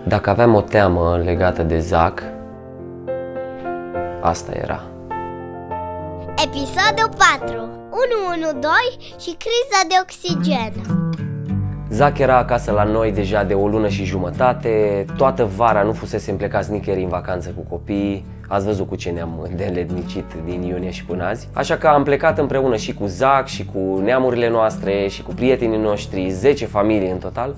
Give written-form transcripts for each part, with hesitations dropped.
Dacă aveam o teamă legată de Zac, asta era. Episodul 4. 112 și criza de oxigen. Zac era acasă la noi deja de o lună și jumătate. Toată vara nu fusesem plecați nicăieri în vacanță cu copiii. Ați văzut cu ce ne-am deletnicit din iunie și până azi. Așa că am plecat împreună și cu Zac și cu neamurile noastre și cu prietenii noștri, 10 familii în total,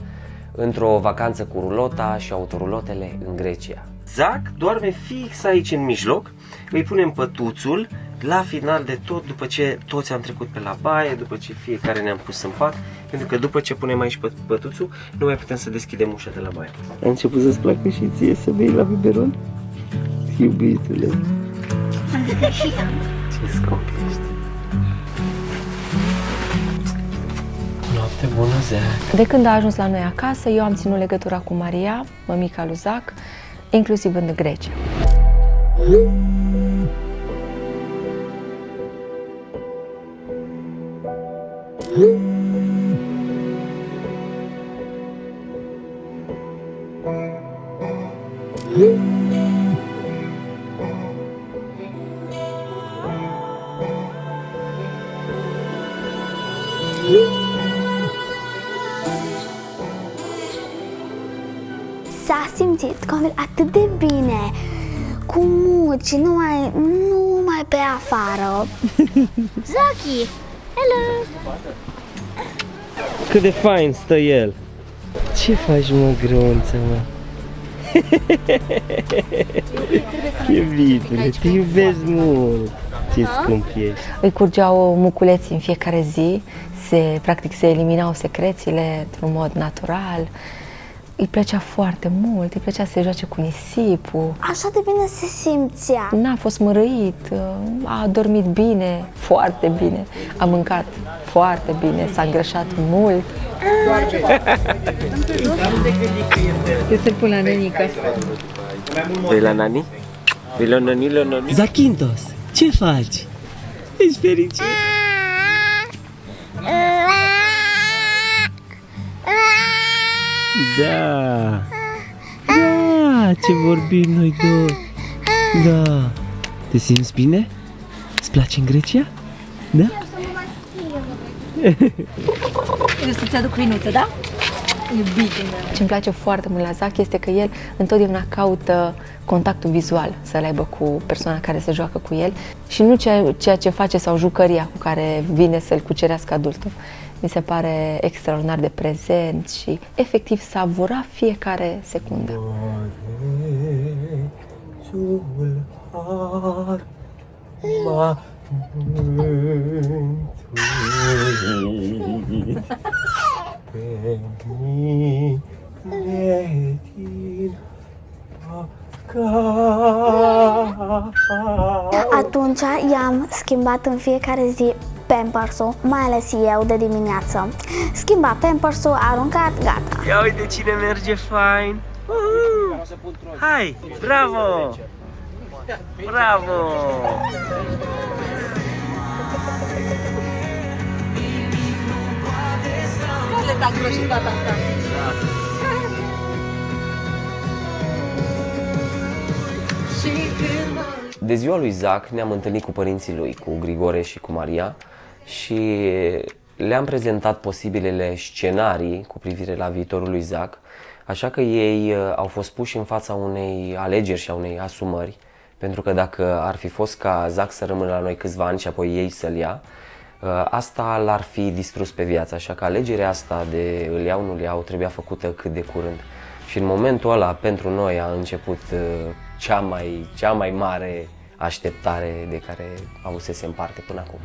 într-o vacanță cu rulota și autorulotele în Grecia. Zac doarme fix aici în mijloc, îi punem pătuțul la final de tot, după ce toți am trecut pe la baie, după ce fiecare ne-am pus în pat, pentru că după ce punem aici pătuțul, nu mai putem să deschidem ușa de la baie. Ai început să-ți placă și ție să bei la biberon? Iubitule! Ce scump ești! Noapte bună, Zac! De când a ajuns la noi acasă, eu am ținut legătura cu Maria, mămica lui Zac, inclusiv în Grecia. S-a simțit că atât de bine cu muci, nu mai pe afară. Zaki! Hello! Cât de fain stă el! Ce faci, mă, grăunță, mă? Iubitule, te iubesc mult! Ce scump ești! Îi curgeau muculeți în fiecare zi, practic se eliminau secrețiile într-un mod natural. Îi plăcea foarte mult, îi plăcea să se joace cu nisipul. Așa de bine se simțea. N-a fost mărâit, a dormit bine, foarte bine, a mâncat foarte bine, s-a îngrășat mult. Ce să-l pun la nănică? Vei la nani? Vei la nani, la nani? Zachintos, ce faci? Ești fericit? Da! Da! Ce vorbim noi doi! Da! Te simți bine? Îți place în Grecia? Da? Eu să-ți aduc vinuță, da? Iubitul meu! Ce-mi place foarte mult la Zac este că el întotdeauna caută contactul vizual să-l aibă cu persoana care se joacă cu el și nu ceea ce face sau jucăria cu care vine să-l cucerească adultul. Mi se pare extraordinar de prezent și efectiv savura fiecare secundă. Atunci i-am schimbat în fiecare zi Pampers-ul, mai ales eu de dimineață. Schimba Pampers-ul, aruncat, gata. Ia uite cine merge fain! Hai! Bravo! Bravo! De ziua lui Zac ne-am întâlnit cu părinții lui, cu Grigore și cu Maria, și le-am prezentat posibilele scenarii cu privire la viitorul lui Zac, așa că ei au fost puși în fața unei alegeri și a unei asumări, pentru că dacă ar fi fost ca Zac să rămână la noi câțiva ani și apoi ei să-l ia, asta l-ar fi distrus pe viață, așa că alegerea asta de îl iau, nu-l iau, trebuia făcută cât de curând. Și în momentul ăla, pentru noi, a început cea mai mare așteptare de care avusesem parte până acum.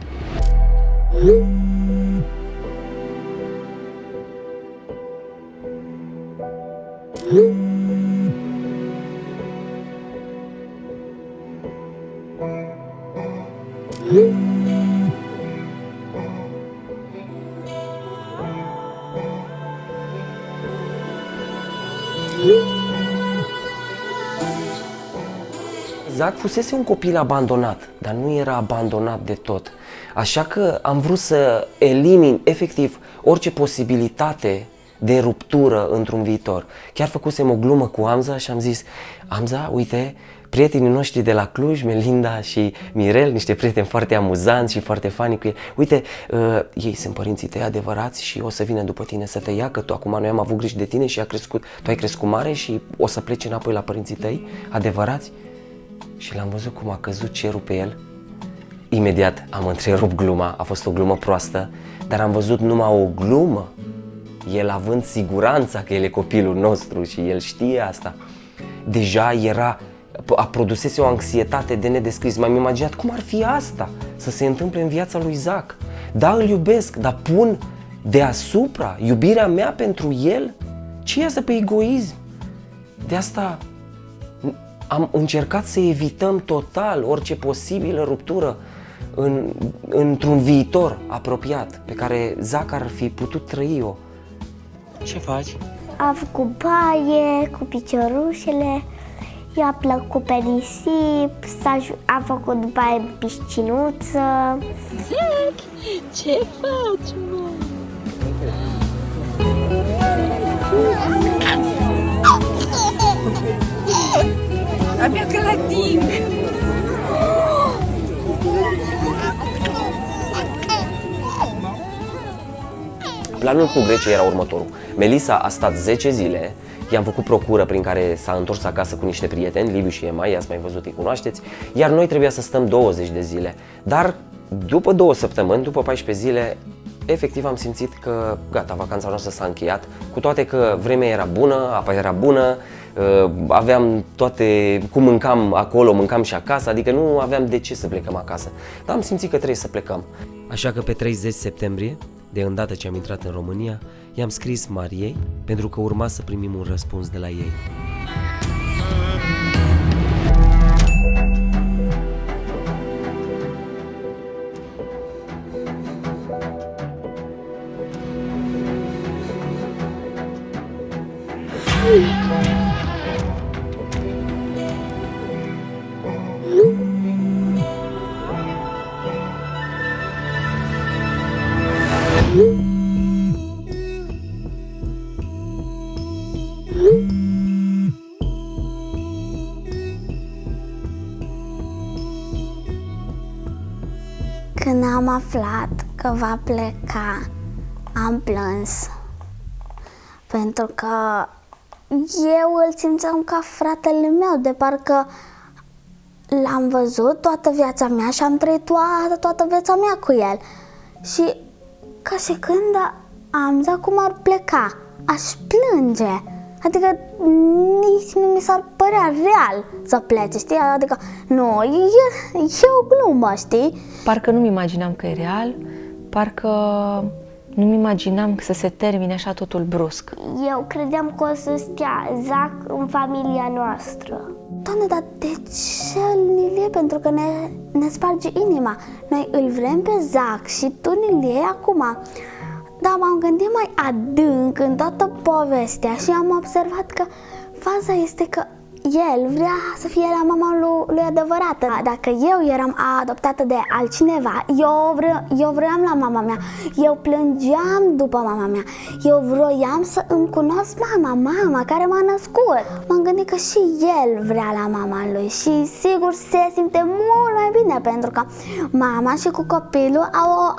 Zac fusese un copil abandonat, dar nu era abandonat de tot. Așa că am vrut să elimin efectiv orice posibilitate de ruptură într-un viitor. Chiar făcusem o glumă cu Amza și am zis: Amza, uite, prietenii noștri de la Cluj, Melinda și Mirel, niște prieteni foarte amuzanți și foarte funny cu ei. Uite, ei sunt părinții tăi adevărați și o să vină după tine să te ia, că tu acum noi am avut grijă de tine și tu ai crescut mare și o să pleci înapoi la părinții tăi adevărați. Și l-am văzut cum a căzut cerul pe el. Imediat am întrerupt gluma, a fost o glumă proastă, dar am văzut numai o glumă. El având siguranța că el e copilul nostru și el știe asta. Deja produsese o anxietate de nedescris. M-am imaginat cum ar fi asta să se întâmple în viața lui Zac. Da, îl iubesc, dar pun deasupra iubirea mea pentru el? Ce e asta pe egoism? De asta am încercat să evităm total orice posibilă ruptură într-un viitor apropiat pe care Zac ar fi putut trăi-o. Ce faci? Am făcut baie cu piciorușele, i-a plăcut pe nisip, am făcut baie în piscinuță. Zac, ce faci, mă? Abia că la timp! Planul cu Grecia era următorul. Melissa a stat 10 zile, i-am făcut procură prin care s-a întors acasă cu niște prieteni, Liviu și Emma, i-ați mai văzut, îi cunoașteți, iar noi trebuia să stăm 20 de zile. Dar după 2 săptămâni, după 14 zile, efectiv am simțit că gata, vacanța noastră s-a încheiat, cu toate că vremea era bună, apa era bună, aveam toate, cum mâncam acolo, mâncam și acasă, adică nu aveam de ce să plecăm acasă. Dar am simțit că trebuie să plecăm. Așa că pe 30 septembrie, de îndată ce am intrat în România, i-am scris Mariei pentru că urma să primim un răspuns de la ei. Când am aflat că va pleca, am plâns. Pentru că eu îl simțeam ca fratele meu, de parcă l-am văzut toată viața mea și am trăit toată viața mea cu el. Și ca și când am zis cum ar pleca, aș plânge. Adică nici nu mi s-ar părea real să plece, știi? Adică nu, e o glumă, știi? Parcă nu-mi imaginam că e real, parcă nu-mi imaginam să se termine așa totul brusc. Eu credeam că o să stea Zac în familia noastră. Doamne, dar de ce ni-l iei? Pentru că ne sparge inima. Noi îl vrem pe Zac și tu ni-l iei acum. Dar m-am gândit mai adânc în toată povestea și am observat că faza este că el vrea să fie la mama lui adevărată. Dacă eu eram adoptată de altcineva, eu vreau la mama mea, eu plângeam după mama mea, eu vroiam să îmi cunosc mama care m-a născut. M-am gândit că și el vrea la mama lui și sigur se simte mult mai bine pentru că mama și cu copilul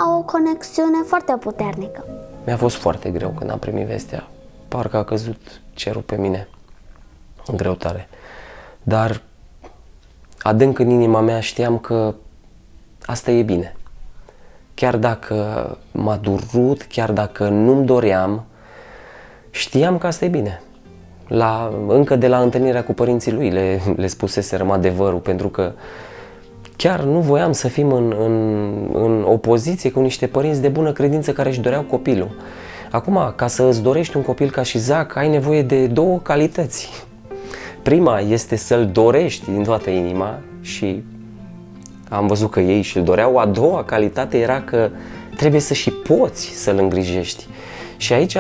au o conexiune foarte puternică. Mi-a fost foarte greu când am primit vestea. Parcă a căzut cerul pe mine. În greu tare. Dar adânc în inima mea știam că asta e bine. Chiar dacă m-a durut, chiar dacă nu-mi doream, știam că asta e bine. Încă de la întâlnirea cu părinții lui le spuseserăm adevărul, pentru că chiar nu voiam să fim în opoziție cu niște părinți de bună credință care își doreau copilul. Acum, ca să îți dorești un copil ca și Zac, ai nevoie de 2 calități. Prima este să-l dorești din toată inima și am văzut că ei și-l doreau. A doua calitate era că trebuie să și poți să-l îngrijești. Și aici,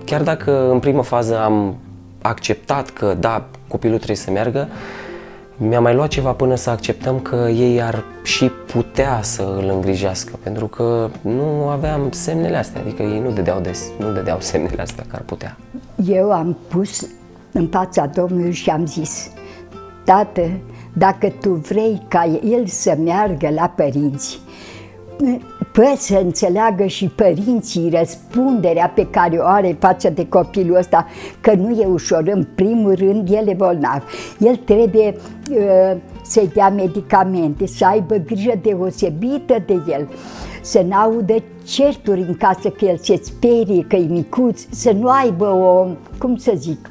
chiar dacă în prima fază am acceptat că da, copilul trebuie să meargă, Mi-a mai luat ceva până să acceptăm că ei ar și putea să îl îngrijească, pentru că nu aveam semnele astea, adică ei nu dădeau semnele astea că ar putea. Eu am pus în fața Domnului și am zis: Tată, dacă Tu vrei ca el să meargă la părinți, poți să înțeleagă și părinții răspunderea pe care o are față de copilul ăsta, că nu e ușor. În primul rând, el e bolnav. El trebuie să-i dea medicamente, să aibă grijă deosebită de el, să n-audă certuri în casă că el se sperie, că e micuț, să nu aibă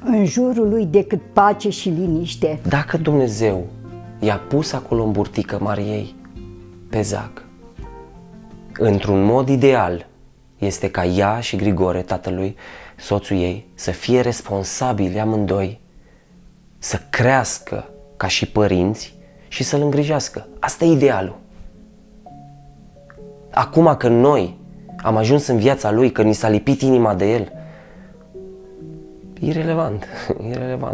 în jurul lui decât pace și liniște. Dacă Dumnezeu i-a pus acolo în burtică Mariei pe Zac, într-un mod ideal, este ca ea și Grigore, tatălui, soțul ei, să fie responsabili amândoi, să crească ca și părinți și să-l îngrijească. Asta e idealul. Acum că noi am ajuns în viața lui, că ni s-a lipit inima de el, irelevant.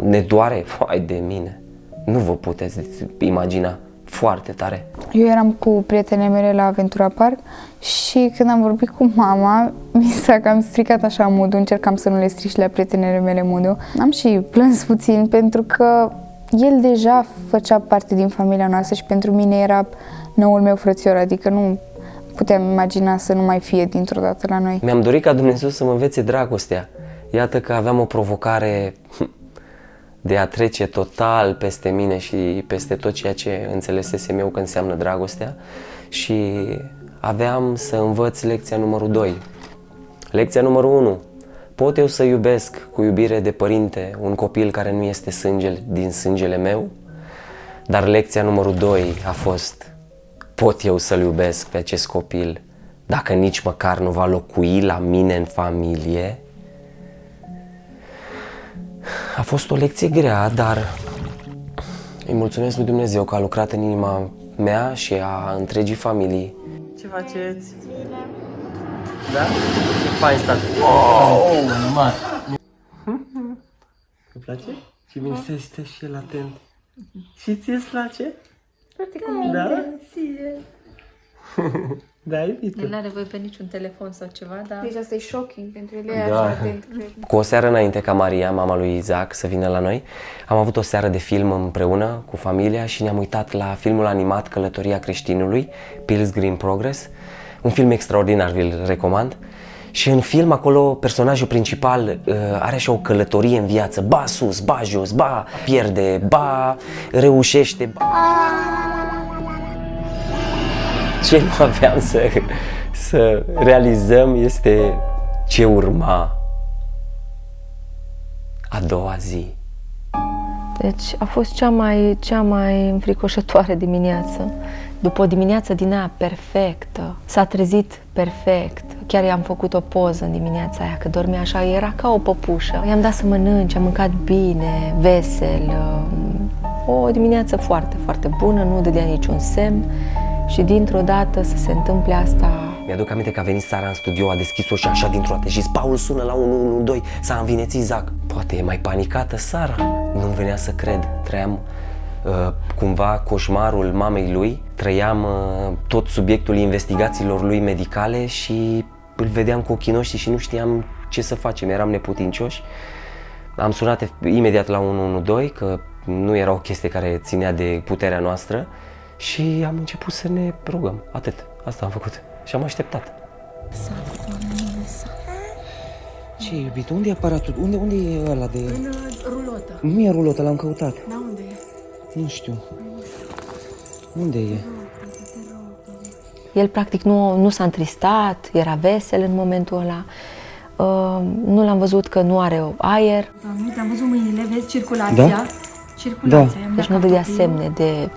Ne doare, vai de mine. Nu vă puteți imagina, foarte tare. Eu eram cu prietenele mele la Aventura Park și când am vorbit cu mama, mi s-a cam stricat așa modul, încercam să nu le stric la prietenele mele modul. Am și plâns puțin pentru că el deja făcea parte din familia noastră și pentru mine era noul meu frățior, adică nu puteam imagina să nu mai fie dintr-o dată la noi. Mi-am dorit ca Dumnezeu să mă învețe dragostea. Iată că aveam o provocare de a trece total peste mine și peste tot ceea ce înțelesesem eu că înseamnă dragostea și aveam să învăț lecția numărul 2. Lecția numărul 1. Pot eu să iubesc cu iubire de părinte un copil care nu este din sângele meu? Dar lecția numărul 2 a fost: pot eu să-l iubesc pe acest copil dacă nici măcar nu va locui la mine în familie? A fost o lecție grea, dar îi mulțumesc lui Dumnezeu că a lucrat în inima mea și a întregii familii. Ce faceți? Da? Ce fain stat. Oh, mare. Îmi place? Și bine stă și el atent. Și ție-ți place? Foarte cu minte. Da? Da, iubită. El n-are voie pe niciun telefon sau ceva, dar... Deci asta e shocking pentru el, Da. așa atent, cred. Cu o seară înainte ca Maria, mama lui Isaac, să vină la noi, am avut o seară de film împreună cu familia și ne-am uitat la filmul animat Călătoria creștinului, Pilgrim's Progress, un film extraordinar, vi-l recomand. Și în film acolo personajul principal are așa o călătorie în viață, ba sus, ba jos, ba pierde, ba reușește, ba... Ce nu aveam să realizăm este ce urma a doua zi. Deci a fost cea mai înfricoșătoare dimineață. După o dimineață din aia perfectă, s-a trezit perfect. Chiar i-am făcut o poză în dimineața aia, că dormea așa, era ca o păpușă. I-am dat să mănânce, am mâncat bine, vesel. O dimineață foarte, foarte bună, nu dădea niciun semn. Și dintr-o dată să se întâmple asta. Mi-aduc aminte că a venit Sara în studio, a deschis-o și așa dintr-o dată și zis: Paul, sună la 112, s-a învinețit Zac. Poate e mai panicată Sara. Nu-mi venea să cred. Trăiam cumva coșmarul mamei lui, trăiam tot subiectul investigațiilor lui medicale și îl vedeam cu ochii noștri și nu știam ce să facem, eram neputincioși. Am sunat imediat la 112, că nu era o chestie care ținea de puterea noastră și am început să ne rugăm, atât, asta am făcut și am așteptat. Ce, iubit, unde e aparatul? Unde e ăla de... În rulotă. Nu e rulotă, l-am căutat. Da, unde e? Nu știu. Unde e? El practic nu s-a întristat, era vesel în momentul ăla. Nu l-am văzut că nu are aer. Uite, am văzut mâinile, vezi circulația. Da? Circulația. Da. Deci nu dădea semne de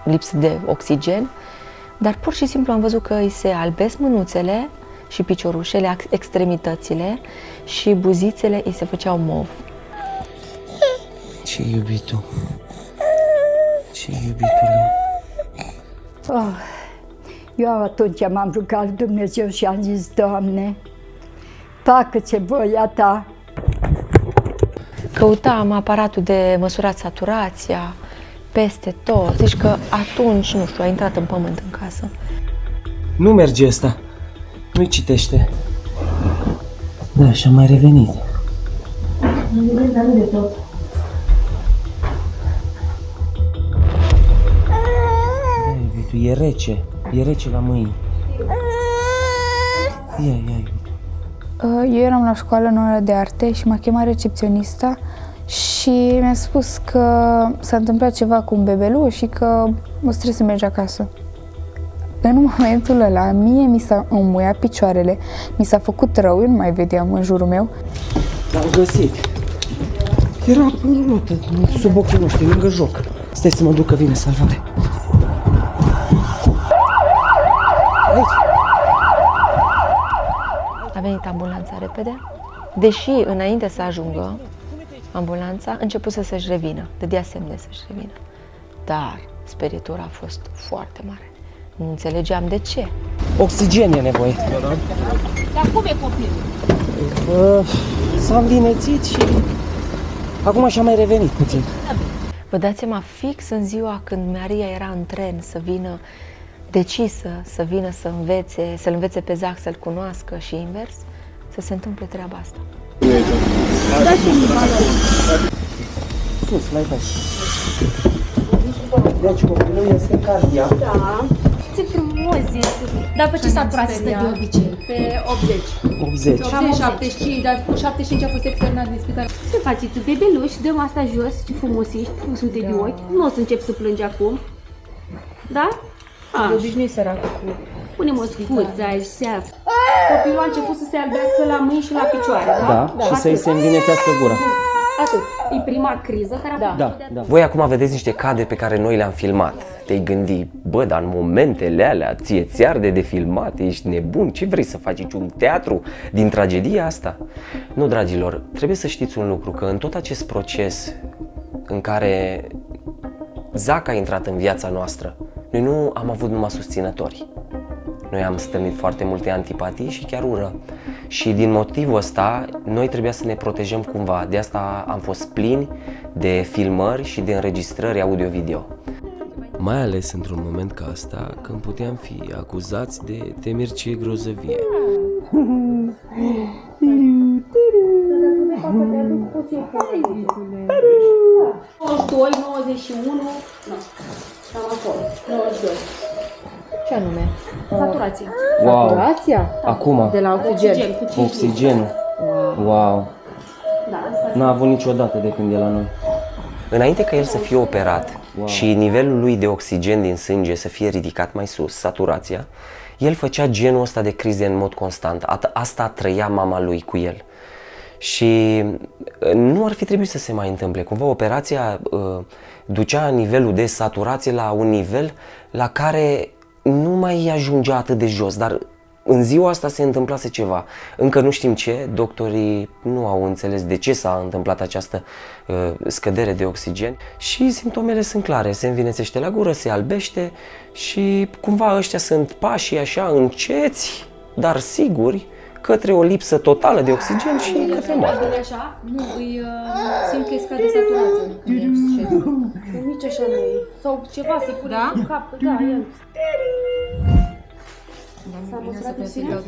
lipsă de oxigen, dar pur și simplu am văzut că îi se albesc mânuțele și piciorușele, extremitățile și buzițele îi se făceau mov. Ce iubitul? Ce iubitule? Eu atunci m-am rugat lui Dumnezeu și am zis: Doamne, facă-ți voia Ta. Căutam aparatul de măsurat saturația, peste tot. Zici că atunci, nu știu, a intrat în pământ în casă. Nu merge ăsta. Nu-i citește. Da, și-a mai revenit. Da, e rece. E rece la mâini. Ia. Eu eram la școală în ora de arte și m-a chemat recepționista și mi-a spus că s-a întâmplat ceva cu un bebeluș și că o să trebuie să mergi acasă. În momentul ăla, mie mi s-a înmuiat picioarele, mi s-a făcut rău, eu nu mai vedeam în jurul meu. L-am găsit. Era în rotă, sub ochii noștri, lângă joc. Stai să mă duc că vine salvare. A venit ambulanța repede, deși înainte să ajungă ambulanța, a început să-și revină, dădea semne să-și revină. Dar sperietura a fost foarte mare. Nu înțelegeam de ce. Oxigen e nevoie. Dar cum e copilul? S-a învinețit și acum și-a mai revenit puțin. Vă dați seama, fix în ziua când Maria era în tren să vină, decisă să vină să-l învețe pe Zac să-l cunoască și invers, să se întâmple treaba asta. Sus, mai faci. Deci copilul este cardiac. Da. Ce frumos este. Dar pe ce saturație stă de obicei? Pe 80. 80. 75, dar cu 75 a fost externat din spital. Ce faceți? Bebeluș, dăm asta jos, ce frumos ești, sute de ochi. Nu o să încep să plângi acum. Da? De obișnuit săracul cu... Punem o scuță așa. Copilul a început să se albească la mâini și la picioare, da? Da, și să-i se învinețească gura. Atât. E prima criză care a făcut Da. Voi acum vedeți niște cadre pe care noi le-am filmat. Te-ai gândi, bă, dar în momentele alea ție arde de filmat, ești nebun, ce vrei să faci aici, un teatru din tragedia asta? Nu, dragilor, trebuie să știți un lucru, că în tot acest proces în care Zac a intrat în viața noastră, noi nu am avut numai susținători. Noi am stârnit foarte multe antipatii și chiar ură. Și din motivul ăsta, noi trebuia să ne protejăm cumva. De asta am fost plini de filmări și de înregistrări audio-video. Mai ales într-un moment ca asta, când puteam fi acuzați de temercie grozăvie. 92, 91, cam acolo, 92. Ce anume? Saturație. Wow! Saturația? Acum, De la oxigen. Cu 5 oxigenul. Wow! Da, asta N-a avut niciodată de când e la noi. Înainte ca el să fie operat și nivelul lui de oxigen din sânge să fie ridicat mai sus, saturația, el făcea genul ăsta de crize în mod constant. Asta trăia mama lui cu el. Și nu ar fi trebuit să se mai întâmple. Cumva operația ducea nivelul de saturație la un nivel la care nu mai ajungea atât de jos, dar în ziua asta se întâmplase ceva. Încă nu știm ce, doctorii nu au înțeles de ce s-a întâmplat această scădere de oxigen și simptomele sunt clare. Se învinețește la gură, se albește și cumva ăștia sunt pașii așa înceți, dar siguri, către o lipsă totală de oxigen și către moarte. așa? Nu, simt că e scade saturația. Nici așa nu e. Sau ceva se pune în cap. Da, el. S-a măsurat în sine?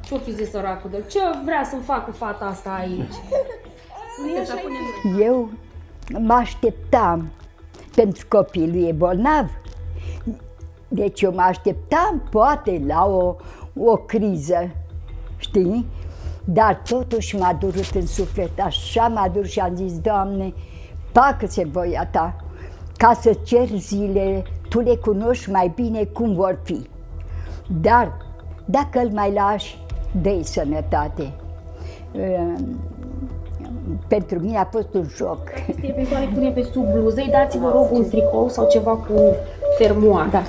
Ce-o fi zis săracul de el? Ce vrea să-mi facă fata asta aici? Eu mă așteptam, pentru copilul e bolnav. Deci eu mă așteptam poate la o criză, știi? Dar totuși m-a durut în suflet, așa m-a durut și am zis, Doamne, facă-se voia Ta, ca să cer zile, Tu le cunoști mai bine cum vor fi. Dar dacă îl mai lași, dă-i sănătate. Pentru mine a fost un șoc. Eventual îi punem pe sub bluză, îi dați, vă rog, un tricou sau ceva cu fermoar. Da.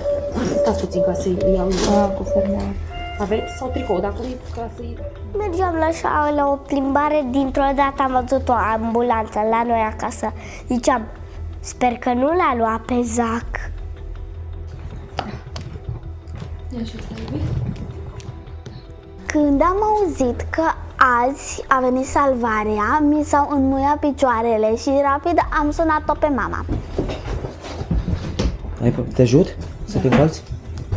Stați puțin ca să-i iau cu fermoar. Aveți? Sau tricou, dacă nu ca să-i... Mergeam la o plimbare, dintr-o dată am văzut o ambulanță la noi acasă. Ziceam, sper că nu l-a luat pe Zac. Când am auzit că azi a venit salvarea, mi s-au înmuiat picioarele și rapid am sunat-o pe mama. Te ajut să te încalți?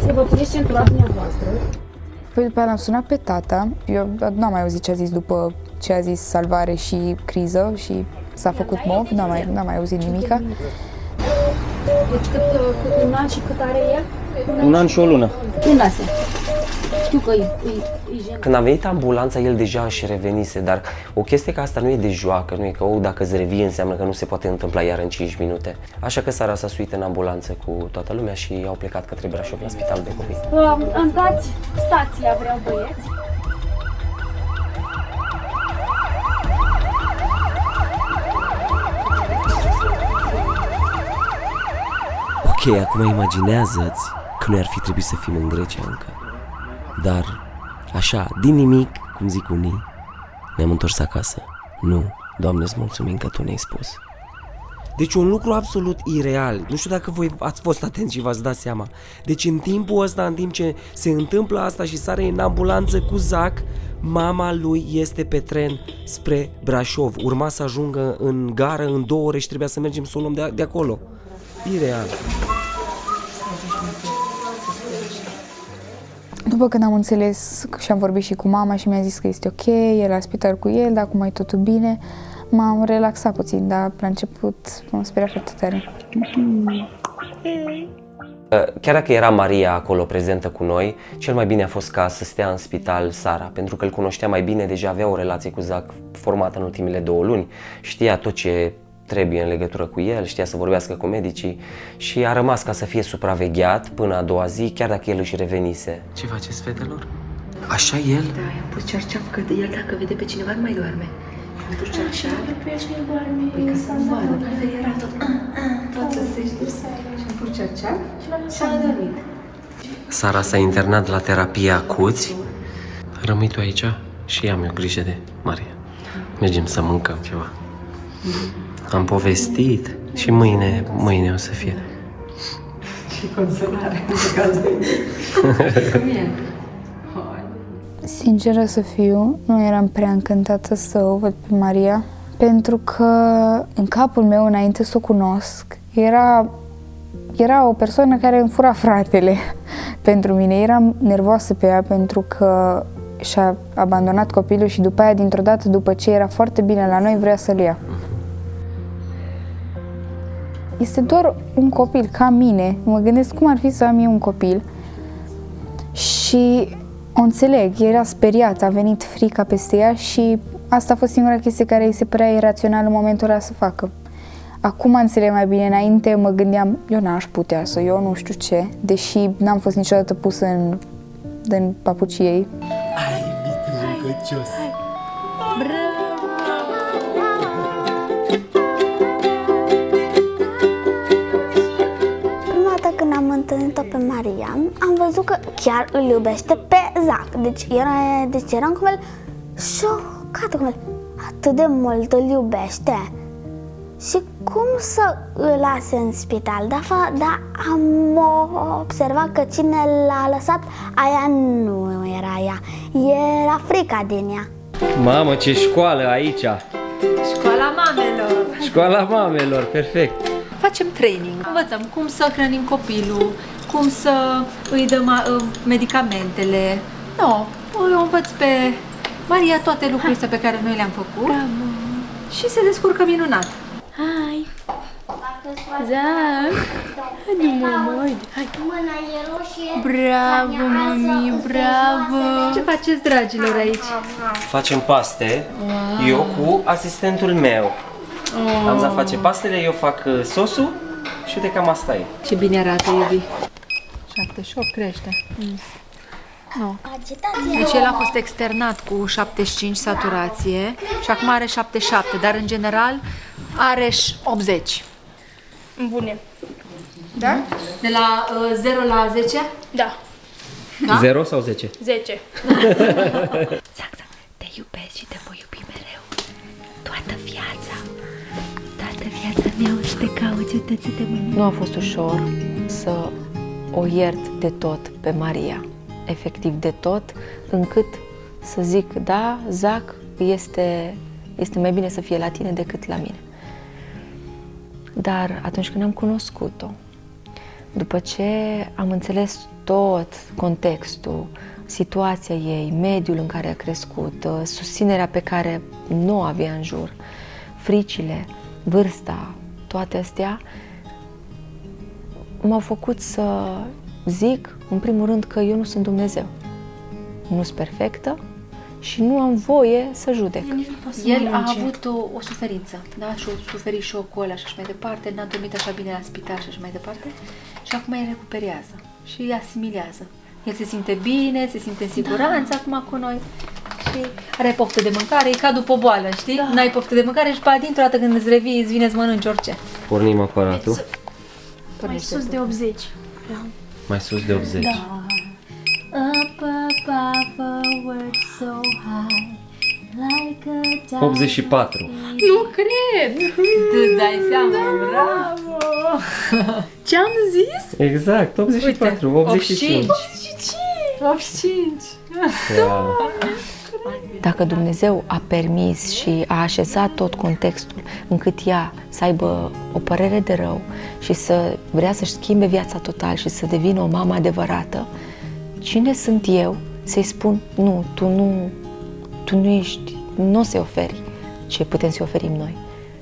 Să vă puneți centura dumneavoastră. Păi după aia l-am sunat pe tata. Eu n-am mai auzit ce a zis după ce a zis salvare și criză și s-a făcut mov, n-am mai auzit nimica. Deci un an și cât are el? Un an și o lună. Când asta? Știu că e jenă. Când a venit ambulanța, el deja își revenise, dar o chestie ca asta nu e de joacă, nu e că, dacă îți revii înseamnă că nu se poate întâmpla iar în 5 minute. Așa că Sara s-a suit în ambulanță cu toată lumea și au plecat către Brașov la spitalul de copii. Îmi dați stația, vreau băieți. Ok, acum imaginează-ți că noi ar fi trebuit să fim în Grecia încă. Dar, așa, din nimic, cum zic unii, ne-am întors acasă. Nu, Doamne, îți mulțumim că Tu ne-ai spus. Deci un lucru absolut ireal. Nu știu dacă voi ați fost atenți și v-ați dat seama. Deci în timpul ăsta, în timp ce se întâmplă asta și Sara e în ambulanță cu Zac, mama lui este pe tren spre Brașov. Urma să ajungă în gară în 2 ore și trebuia să mergem să o luăm de acolo. Ireal. După când am înțeles și am vorbit și cu mama și mi-a zis că este ok, e la spital cu el, dar acum e totul bine, m-am relaxat puțin, dar la început m-am speriat foarte tare. Chiar dacă era Maria acolo prezentă cu noi, cel mai bine a fost ca să stea în spital Sara, pentru că îl cunoștea mai bine, deja avea o relație cu Zac formată în ultimele 2 luni, știa tot ce trebuie în legătură cu el, știa să vorbească cu medicii și a rămas ca să fie supravegheat până a doua zi, chiar dacă el își revenise. Ce faceți, fetelor? Așa el? Da, i-am pus cearceaf, că de el dacă vede pe cineva nu mai doarme. Am pus cearceaf. Pe el și el doarme. Păi ca să nu vadă, că era tot să se știe. Și am pus cearceaf și am dormit. Sara s-a internat la terapie acuți. Rămâi tu aici și am eu grijă de Maria. Mergem să mâncăm ceva. Am povestit și mâine o să fie. Și consolare, în cazul cum e? Sinceră să fiu, nu eram prea încântată să o văd pe Maria, pentru că în capul meu, înainte să o cunosc, era o persoană care îmi fura fratele pentru mine. Eram nervoasă pe ea pentru că și-a abandonat copilul și după aia, dintr-o dată, după ce era foarte bine la noi, vrea să-l ia. Este doar un copil ca mine. Mă gândesc cum ar fi să am eu un copil și o înțeleg, era speriată, a venit frica peste ea și asta a fost singura chestie care îi se părea irațional în momentul ăla să facă. Acum înțeleg mai bine, înainte mă gândeam, eu n-aș putea să, eu nu știu ce, deși n-am fost niciodată pusă în papucii ei. Ai, micu rugăcios! Prima dată când am întâlnit-o pe Maria, am văzut că chiar îl iubește pe Zac. Deci eram cum el șocată, cum el atât de mult îl iubește. Și cum să îl lase în spital? Dar am observat că cine l-a lăsat, aia nu era ea, era frica din ea. Mamă, ce școală aici! Școala mamelor! Școala mamelor, perfect! Facem training, învățăm cum să hrănim copilul, cum să îi dăm medicamentele. Eu învăț pe Maria toate lucrurile astea pe care noi le-am făcut. Bravo. Și se descurcă minunat. Hai! Zac! Hai, mama, hai! Mâna e roșie. Bravo, mami, bravo! Ce faceți, dragilor, aici? Facem paste, eu cu asistentul meu. Amza face pastele, eu fac sosul și uite cam asta e. Ce bine arată, iubi. 78 crește. Nu. Deci el a fost externat cu 75 saturație și acum are 77, dar în general are 80. Bune. Da? De la 0 la 10? Da. 0 sau 10? 10. Zac, te iubesc și te voi iubi mereu. Toată viața. Toată viața mea o să te caut, eu te mâine. Nu a fost ușor să o iert de tot pe Maria. Efectiv de tot, încât să zic, da, Zac, este mai bine să fie la tine decât la mine. Dar atunci când am cunoscut-o, După ce am înțeles tot contextul, situația ei, mediul în care a crescut, susținerea pe care nu o avea în jur, fricile, vârsta, toate astea, m-au făcut să zic, în primul rând, că eu nu sunt Dumnezeu. Nu sunt perfectă și nu am voie să judec. El a avut o suferință, da? Și a suferit șocul ăla și așa mai departe, n-a dormit așa bine la spital și așa mai departe și acum el recuperează și îi asimilează. El se simte bine, se simte în siguranță acum cu noi și are poftă de mâncare, e ca după o boală, știi? Da. N-ai poftă de mâncare și pe dintr-o dată când îți revii, îți vine să mănânci orice. Pornim aparatul. Mai sus de 80. Mai sus de 80. Da. Up above a word so high, like a diamond. 84. Nu cred! Tu dai seama, Da. bravo! Ce-am zis? Exact, 84, Uite, 85. 85! Da. Dacă Dumnezeu a permis și a așezat tot contextul încât ea să aibă o părere de rău și să vrea să-și schimbe viața total și să devină o mamă adevărată, cine sunt eu să-i spun, nu, tu nu ești, nu o să-i oferi ce putem să-i oferim noi.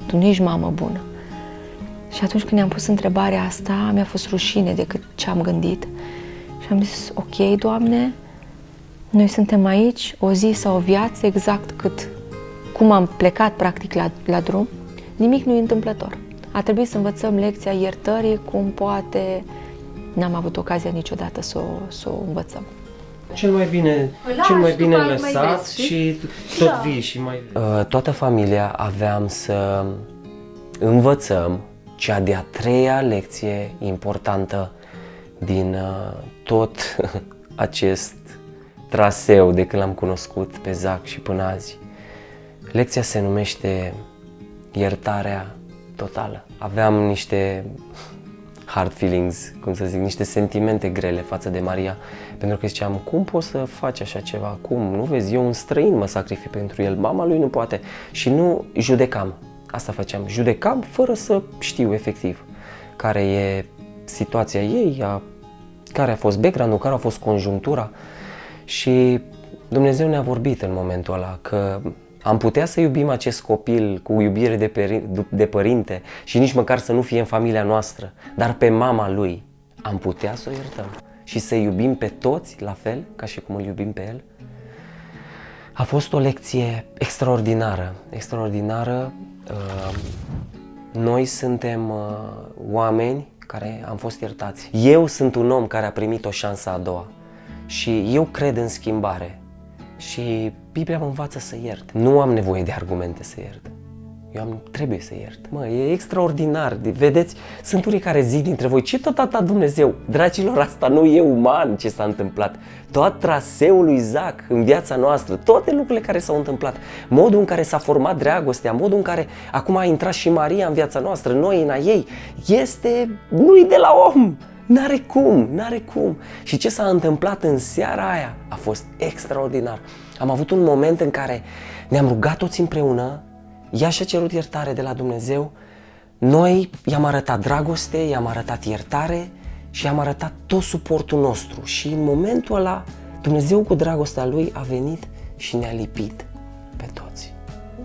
Tu nu ești mamă bună. Și atunci când ne-am pus întrebarea asta, mi-a fost rușine decât ce am gândit și am zis, ok, Doamne, noi suntem aici o zi sau o viață exact cum am plecat practic la drum. Nimic nu e întâmplător. A trebuit să învățăm lecția iertării cum poate n-am avut ocazia niciodată să o învățăm. Cel mai bine lăsat și tot vii și mai... Toată familia aveam să învățăm cea de-a treia lecție importantă din tot acest traseu de când l-am cunoscut pe Zac și până azi. Lecția se numește iertarea totală. Aveam niște hard feelings, cum să zic, niște sentimente grele față de Maria, pentru că ziceam, cum poți să faci așa ceva? Cum? Nu vezi? Eu un străin mă sacrific pentru el, mama lui nu poate. Și nu judecam. Asta făceam. Judecam fără să știu efectiv care e situația ei, care a fost background-ul, care a fost conjunctura. Și Dumnezeu ne-a vorbit în momentul ăla că am putea să iubim acest copil cu iubire de părinte și nici măcar să nu fie în familia noastră, dar pe mama lui am putea să o iertăm și să iubim pe toți la fel ca și cum îl iubim pe el. A fost o lecție extraordinară. Noi suntem oameni care am fost iertați. Eu sunt un om care a primit o șansă a doua și eu cred în schimbare. Și Biblia mă învață să iert. Nu am nevoie de argumente să iert. Trebuie să iert. E extraordinar. Vedeți, sunt unii care zic dintre voi, ce tot atâta Dumnezeu? Dragilor, asta nu e uman ce s-a întâmplat. Tot traseul lui Zac în viața noastră, toate lucrurile care s-au întâmplat, modul în care s-a format dragostea, modul în care acum a intrat și Maria în viața noastră, noi în a ei, nu-i de la om. N-are cum. Și ce s-a întâmplat în seara aia a fost extraordinar. Am avut un moment în care ne-am rugat toți împreună, ea și-a cerut iertare de la Dumnezeu, noi i-am arătat dragoste, i-am arătat iertare și i-am arătat tot suportul nostru. Și în momentul ăla, Dumnezeu cu dragostea Lui a venit și ne-a lipit pe toți.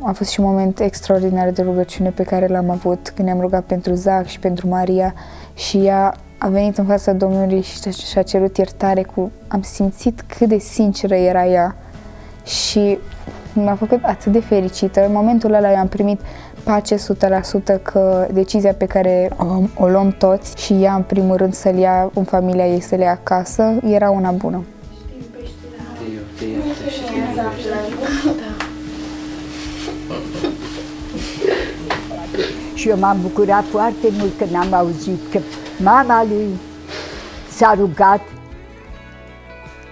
A fost și un moment extraordinar de rugăciune pe care l-am avut când ne-am rugat pentru Zac și pentru Maria și ea a venit în fața Domnului și și-a cerut iertare am simțit cât de sinceră era ea și m-a făcut atât de fericită. În momentul ăla eu am primit pace 100% că decizia pe care o luăm toți și ea în primul rând să-l ia în familia ei, să le ia acasă, era una bună. Și eu m-am bucurat foarte mult când am auzit că mama lui s-a rugat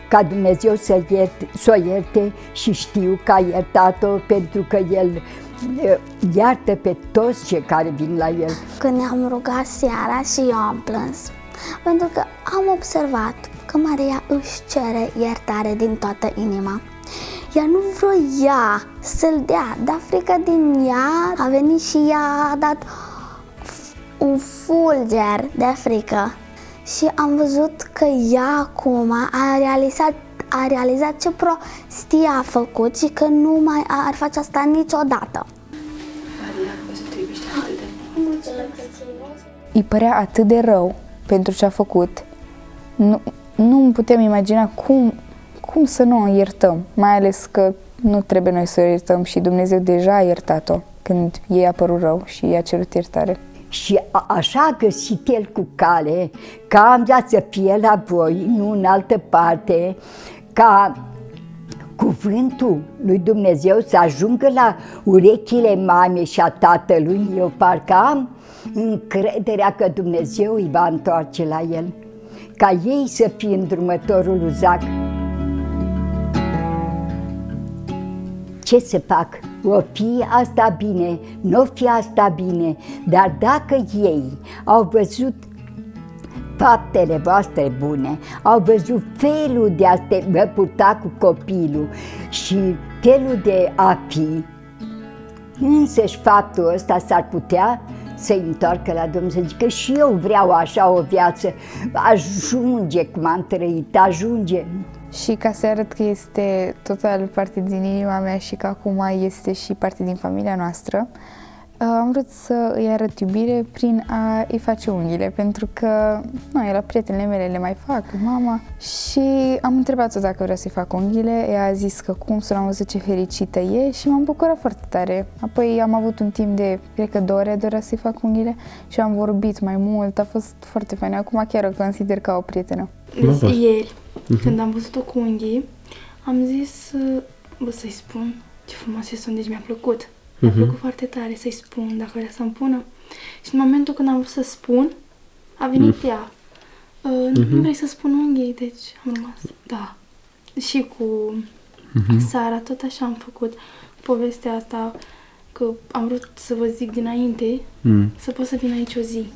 ca Dumnezeu să o ierte și știu că a iertat-o pentru că El iartă pe toți cei care vin la El. Când ne-am rugat seara și eu am plâns, pentru că am observat că Maria își cere iertare din toată inima. Ea nu vroia să-l dea, dar frică din ea a venit și ea a dat un fulger de frică și am văzut că ea acum a realizat ce prostie a făcut și că nu mai ar face asta niciodată. Îi părea atât de rău pentru ce a făcut. Nu îmi putem imagina cum să nu o iertăm, mai ales că nu trebuie noi să o iertăm și Dumnezeu deja a iertat-o când ei a părut rău și i-a cerut iertare. Și așa a găsit el cu cale, ca am dat să fie la voi, nu în altă parte, ca cuvântul lui Dumnezeu să ajungă la urechile mamei și a tatălui. Eu parcă am încrederea că Dumnezeu îi va întoarce la el, ca ei să fie îndrumătorul lui Zac. Ce să fac? O fi asta bine, nu o fi asta bine, dar dacă ei au văzut faptele voastre bune, au văzut felul de a vă purta cu copilul și felul de a fi, însăși faptul ăsta s-ar putea să-i întoarcă la Dumnezeu. Zic și eu vreau așa o viață, ajunge cum am trăit, ajunge. Și ca să arăt că este total parte din inima mea și că acum este și parte din familia noastră, am vrut să îi arăt iubire prin a îi face unghiile, pentru că noi la prietenele mele le mai fac, mama, și am întrebat-o dacă vrea să-i fac unghiile, ea a zis că cum, să l-am văzut ce fericită e și m-am bucurat foarte tare. Apoi am avut un timp de, cred că 2 ore dorea să-i fac unghiile și am vorbit mai mult, a fost foarte fain. Acum chiar o consider ca o prietenă. Ieri, când am văzut-o cu unghii, am zis, să-i spun ce frumoase sunt, deci mi-a plăcut. Mi-a plăcut foarte tare să-i spun dacă vrea să-mi pună. Și în momentul când am vrut să spun, a venit ea. Nu vrei să spun unghii? Deci am rămas, da. Și cu Sara, tot așa am făcut povestea asta, că am vrut să vă zic dinainte, să pot să vin aici o zi.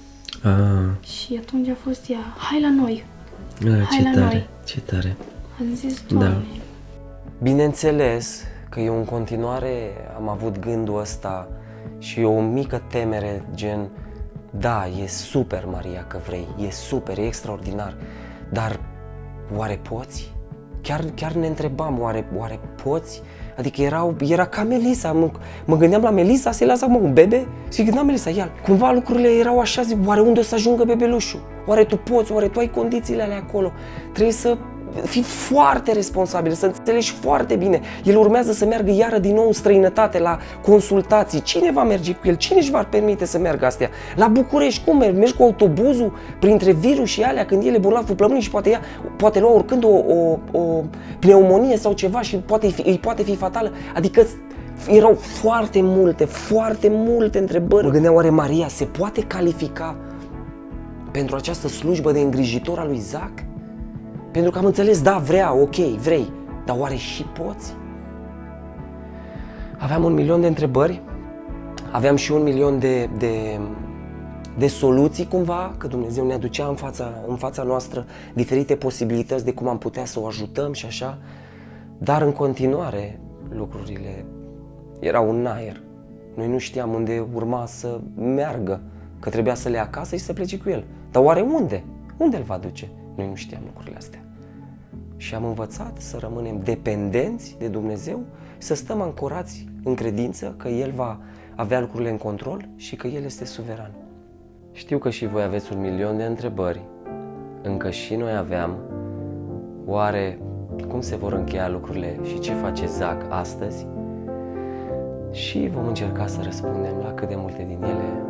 Și atunci a fost ea, hai la noi. Hai la noi. Ce tare. Am zis, Doamne. Da. Bineînțeles că eu în continuare am avut gândul ăsta și o mică temere gen, da, e super, Maria, că vrei, e super, e extraordinar, dar oare poți? Chiar ne întrebam, oare poți? Adică era ca Melissa, mă gândeam la Melissa să-i las acum un bebe și gândeam Melissa, ia cumva lucrurile erau așa, zic, oare unde o să ajungă bebelușul? Oare tu poți, oare tu ai condițiile alea acolo? Trebuie să fii foarte responsabil, să înțelegi foarte bine. El urmează să meargă iară din nou în străinătate la consultații. Cine va merge cu el? Cine își va permite să meargă astea? La București, cum mergi? Mergi cu autobuzul printre virusii alea când el e bolnav cu plămânii și poate lua oricând o pneumonie sau ceva și îi poate fi fatală. Adică erau foarte multe întrebări. Mă gândeam, oare Maria se poate califica pentru această slujbă de îngrijitor al lui Zac? Pentru că am înțeles, da, vrei, dar oare și poți? Aveam 1.000.000 de întrebări, aveam și 1.000.000 de soluții cumva, că Dumnezeu ne aducea în fața noastră diferite posibilități de cum am putea să o ajutăm și așa, dar în continuare lucrurile erau în aer. Noi nu știam unde urma să meargă, că trebuia să le ia acasă și să plece cu el. Dar oare unde? Unde îl va duce? Noi nu știam lucrurile astea. Și am învățat să rămânem dependenți de Dumnezeu, să stăm ancorați în credință că El va avea lucrurile în control și că El este suveran. Știu că și voi aveți 1.000.000 de întrebări, încă și noi aveam. Oare cum se vor încheia lucrurile și ce face Zac astăzi? Și vom încerca să răspundem la cât de multe din ele